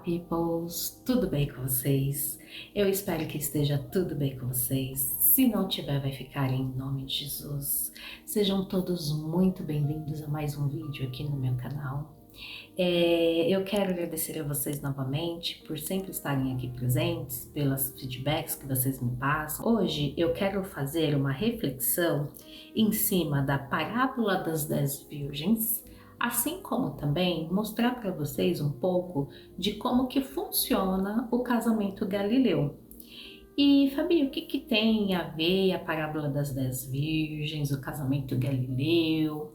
peoples! Tudo bem com vocês? Eu espero que esteja tudo bem com vocês. Se não tiver, vai ficar em nome de Jesus. Sejam todos muito bem-vindos a mais um vídeo aqui no meu canal. Eu quero agradecer a vocês novamente por sempre estarem aqui presentes, pelas feedbacks que vocês me passam. Hoje eu quero fazer uma reflexão em cima da parábola das 10 virgens, assim como também mostrar para vocês um pouco de como que funciona o casamento galileu. E Fabi, o que tem a ver a parábola das 10 virgens, o casamento galileu?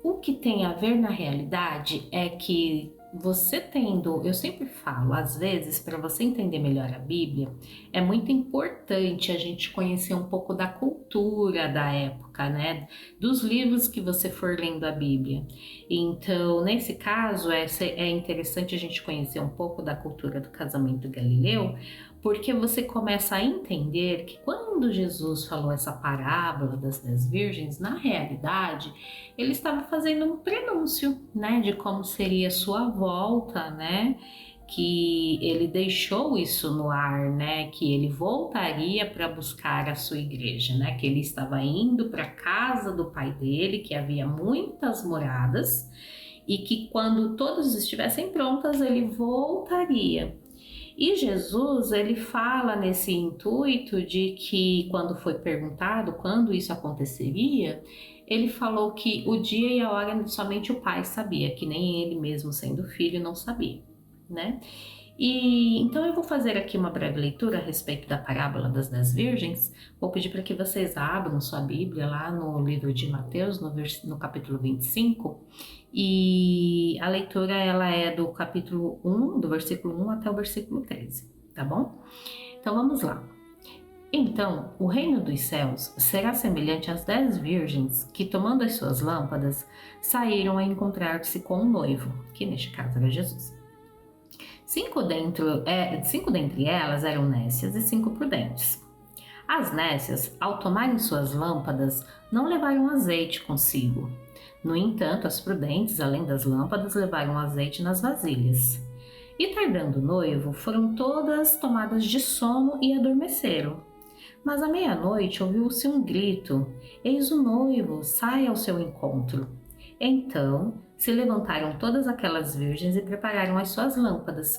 O que tem a ver na realidade é que você tendo, eu sempre falo, às vezes, para você entender melhor a Bíblia, é muito importante a gente conhecer um pouco da cultura da época, né? Dos livros que você for lendo a Bíblia. Então, nesse caso, é interessante a gente conhecer um pouco da cultura do casamento galileu, porque você começa a entender que quando Jesus falou essa parábola das 10 virgens, na realidade, ele estava fazendo um prenúncio, né, de como seria sua volta, né, que ele deixou isso no ar, né, que ele voltaria para buscar a sua igreja, né, que ele estava indo para a casa do pai dele, que havia muitas moradas, e que quando todas estivessem prontas, ele voltaria. E Jesus, ele fala nesse intuito de que quando foi perguntado quando isso aconteceria, ele falou que o dia e a hora somente o Pai sabia, que nem ele mesmo sendo filho não sabia, né? E então eu vou fazer aqui uma breve leitura a respeito da parábola das 10 virgens. Vou pedir para que vocês abram sua Bíblia lá no livro de Mateus, no capítulo 25, e a leitura ela é do capítulo 1, do versículo 1 até o versículo 13, tá bom? Então vamos lá. Então, o reino dos céus será semelhante às 10 virgens que, tomando as suas lâmpadas, saíram a encontrar-se com o noivo, que neste caso era Jesus. Cinco dentre elas eram nécias e 5 prudentes. As nécias, ao tomarem suas lâmpadas, não levaram azeite consigo. No entanto, as prudentes, além das lâmpadas, levaram azeite nas vasilhas. E tardando o noivo, foram todas tomadas de sono e adormeceram. Mas à meia-noite ouviu-se um grito: "Eis o noivo, sai ao seu encontro." Então se levantaram todas aquelas virgens e prepararam as suas lâmpadas.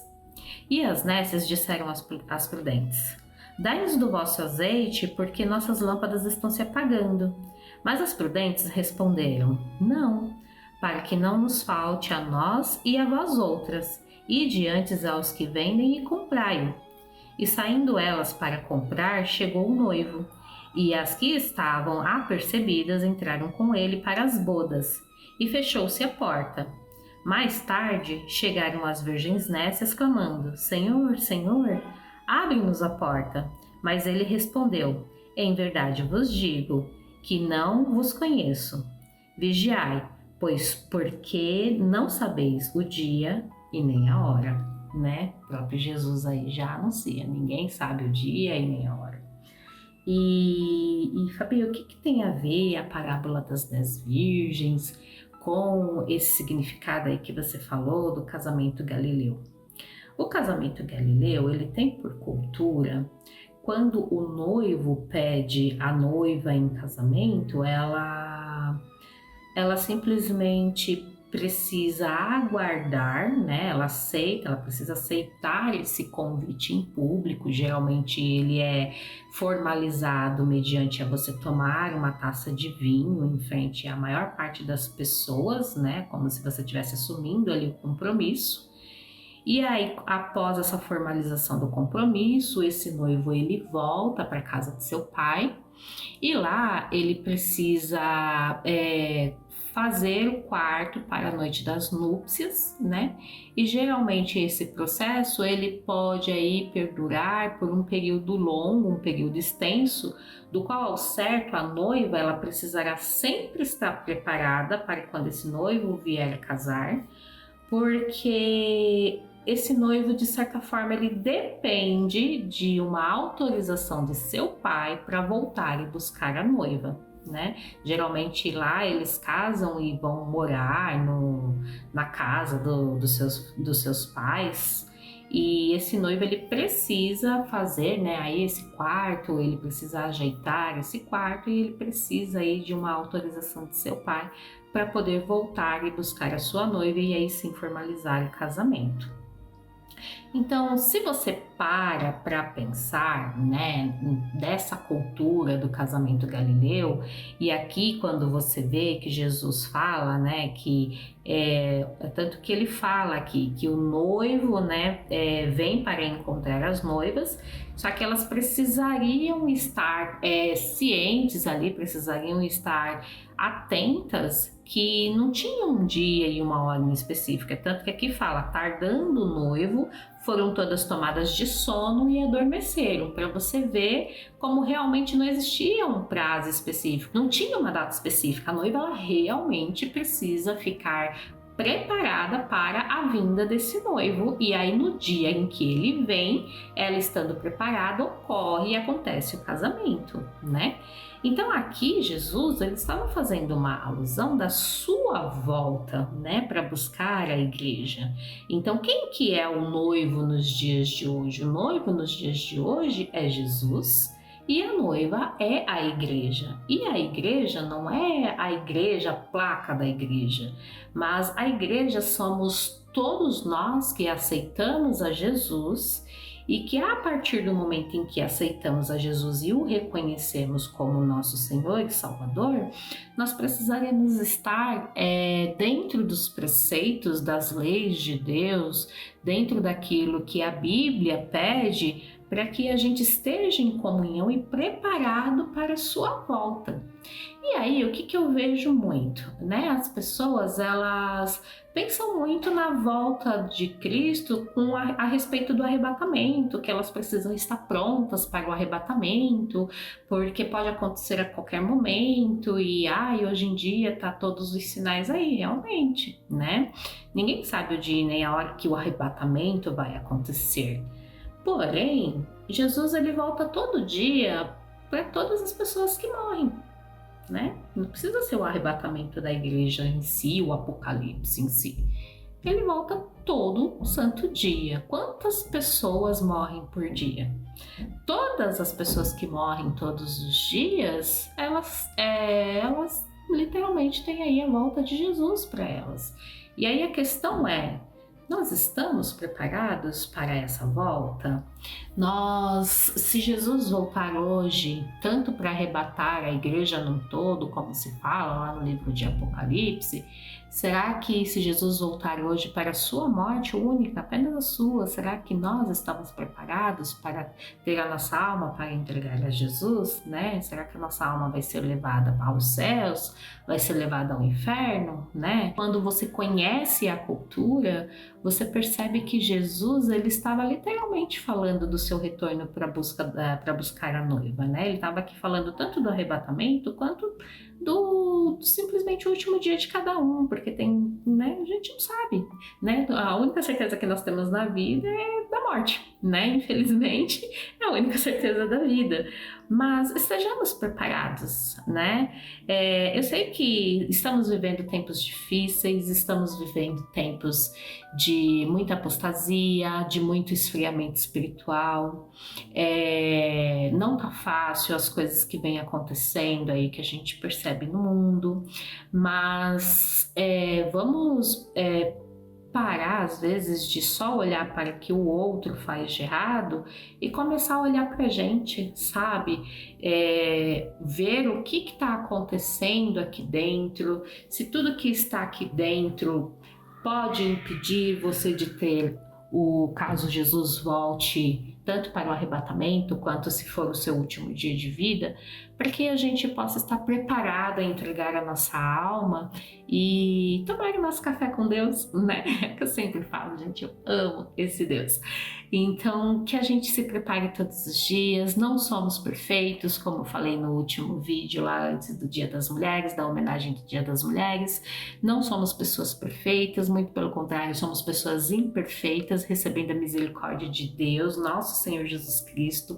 E as nécias disseram às prudentes: "Dai-nos do vosso azeite, porque nossas lâmpadas estão se apagando." Mas as prudentes responderam: "Não, para que não nos falte a nós e a vós outras. Ide antes aos que vendem e comprai-o." E saindo elas para comprar, chegou o noivo, e as que estavam apercebidas entraram com ele para as bodas, e fechou-se a porta. Mais tarde chegaram as virgens nécias clamando: "Senhor, Senhor, abre-nos a porta." Mas ele respondeu: "Em verdade vos digo que não vos conheço. Vigiai, pois porque não sabeis o dia e nem a hora." Né? O próprio Jesus aí já anuncia: ninguém sabe o dia e nem a hora. E Fabi, o que tem a ver a parábola das 10 virgens com esse significado aí que você falou do casamento galileu? O casamento galileu, ele tem por cultura, quando o noivo pede a noiva em casamento, ela simplesmente precisa aguardar, né? Ela precisa aceitar esse convite em público. Geralmente ele é formalizado mediante a você tomar uma taça de vinho em frente à maior parte das pessoas, né? Como se você estivesse assumindo ali o compromisso. E aí, após essa formalização do compromisso, esse noivo ele volta para a casa de seu pai e lá ele precisa fazer o quarto para a noite das núpcias, né? E geralmente esse processo ele pode aí perdurar por um período longo, um período extenso, do qual ao certo a noiva ela precisará sempre estar preparada para quando esse noivo vier a casar, porque esse noivo, de certa forma, ele depende de uma autorização de seu pai para voltar e buscar a noiva. né? Geralmente lá eles casam e vão morar na casa dos seus pais. E esse noivo ele precisa fazer, né, aí esse quarto, ele precisa ajeitar esse quarto e ele precisa aí de uma autorização de seu pai para poder voltar e buscar a sua noiva e aí sim formalizar o casamento. Então, se você para pensar, né, dessa cultura do casamento galileu, e aqui quando você vê que Jesus fala, né, que tanto que ele fala aqui que o noivo, né, vem para encontrar as noivas, só que elas precisariam estar cientes ali, precisariam estar atentas que não tinha um dia e uma hora específica, tanto que aqui fala, tardando o noivo, foram todas tomadas de sono e adormeceram, para você ver como realmente não existia um prazo específico, não tinha uma data específica, a noiva ela realmente precisa ficar preparada para a vinda desse noivo, e aí no dia em que ele vem, ela estando preparada, ocorre e acontece o casamento, né? Então aqui Jesus ele estava fazendo uma alusão da sua volta, né, para buscar a igreja. Então quem que é o noivo nos dias de hoje? O noivo nos dias de hoje é Jesus. E a noiva é a igreja. E a igreja não é a igreja, a placa da igreja, mas a igreja somos todos nós que aceitamos a Jesus e que a partir do momento em que aceitamos a Jesus e o reconhecemos como nosso Senhor e Salvador, nós precisaremos estar dentro dos preceitos, das leis de Deus, dentro daquilo que a Bíblia pede, para que a gente esteja em comunhão e preparado para a sua volta. E aí, o que eu vejo muito, né? As pessoas, elas pensam muito na volta de Cristo a respeito do arrebatamento, que elas precisam estar prontas para o arrebatamento, porque pode acontecer a qualquer momento, e hoje em dia tá todos os sinais aí, realmente, né? Ninguém sabe o dia nem a hora que o arrebatamento vai acontecer. Porém, Jesus ele volta todo dia para todas as pessoas que morrem, né? Não precisa ser o arrebatamento da igreja em si, o apocalipse em si. Ele volta todo santo dia. Quantas pessoas morrem por dia? Todas as pessoas que morrem todos os dias, elas literalmente têm aí a volta de Jesus para elas. E aí a questão é, nós estamos preparados para essa volta? Se Jesus voltar hoje, tanto para arrebatar a igreja num todo, como se fala lá no livro de Apocalipse, será que se Jesus voltar hoje para a sua morte única, apenas a sua, será que nós estamos preparados para ter a nossa alma para entregar a Jesus, né? Será que a nossa alma vai ser levada aos céus? Vai ser levada ao inferno, né? Quando você conhece a cultura, você percebe que Jesus ele estava literalmente falando do seu retorno para buscar a noiva, né? Ele estava aqui falando tanto do arrebatamento quanto do simplesmente o último dia de cada um, porque tem, né? A gente não sabe, né? A única certeza que nós temos na vida é da morte, né? Infelizmente, é a única certeza da vida. Mas estejamos preparados, né? Eu sei que estamos vivendo tempos difíceis, estamos vivendo tempos de muita apostasia, de muito esfriamento espiritual. Não tá fácil as coisas que vêm acontecendo aí que a gente percebe no mundo, mas vamos parar às vezes de só olhar para o que o outro faz de errado e começar a olhar para a gente, sabe? Ver o que está acontecendo aqui dentro, se tudo que está aqui dentro pode impedir você de ter o caso Jesus volte tanto para o arrebatamento quanto se for o seu último dia de vida, para que a gente possa estar preparado a entregar a nossa alma e tomar o nosso café com Deus, né? Que eu sempre falo, gente, eu amo esse Deus. Então, que a gente se prepare todos os dias, não somos perfeitos, como eu falei no último vídeo lá antes do Dia das Mulheres, da homenagem do Dia das Mulheres, não somos pessoas perfeitas, muito pelo contrário, somos pessoas imperfeitas, recebendo a misericórdia de Deus, nosso Senhor Jesus Cristo,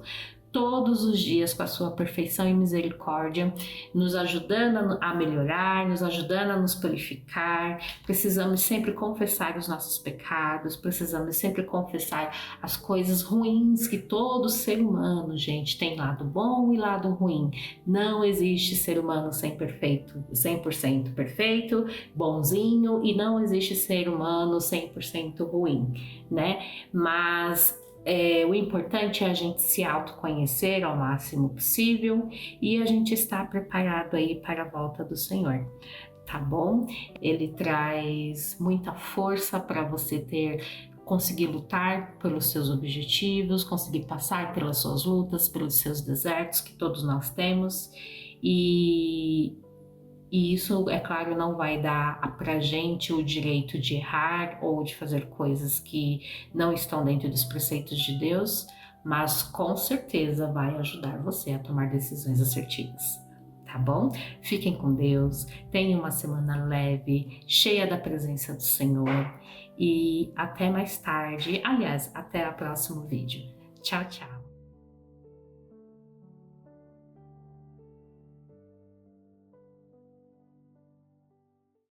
todos os dias com a sua perfeição e misericórdia, nos ajudando a melhorar, nos ajudando a nos purificar. Precisamos sempre confessar os nossos pecados, precisamos sempre confessar as coisas ruins que todo ser humano, gente, tem lado bom e lado ruim. Não existe ser humano 100% perfeito, bonzinho, e não existe ser humano 100% ruim, né? Mas o importante é a gente se autoconhecer ao máximo possível e a gente estar preparado aí para a volta do Senhor, tá bom? Ele traz muita força para você conseguir lutar pelos seus objetivos, conseguir passar pelas suas lutas, pelos seus desertos que todos nós temos, e isso, é claro, não vai dar pra gente o direito de errar ou de fazer coisas que não estão dentro dos preceitos de Deus, mas com certeza vai ajudar você a tomar decisões assertivas, tá bom? Fiquem com Deus, tenham uma semana leve, cheia da presença do Senhor, e até mais tarde, aliás, até o próximo vídeo. Tchau, tchau!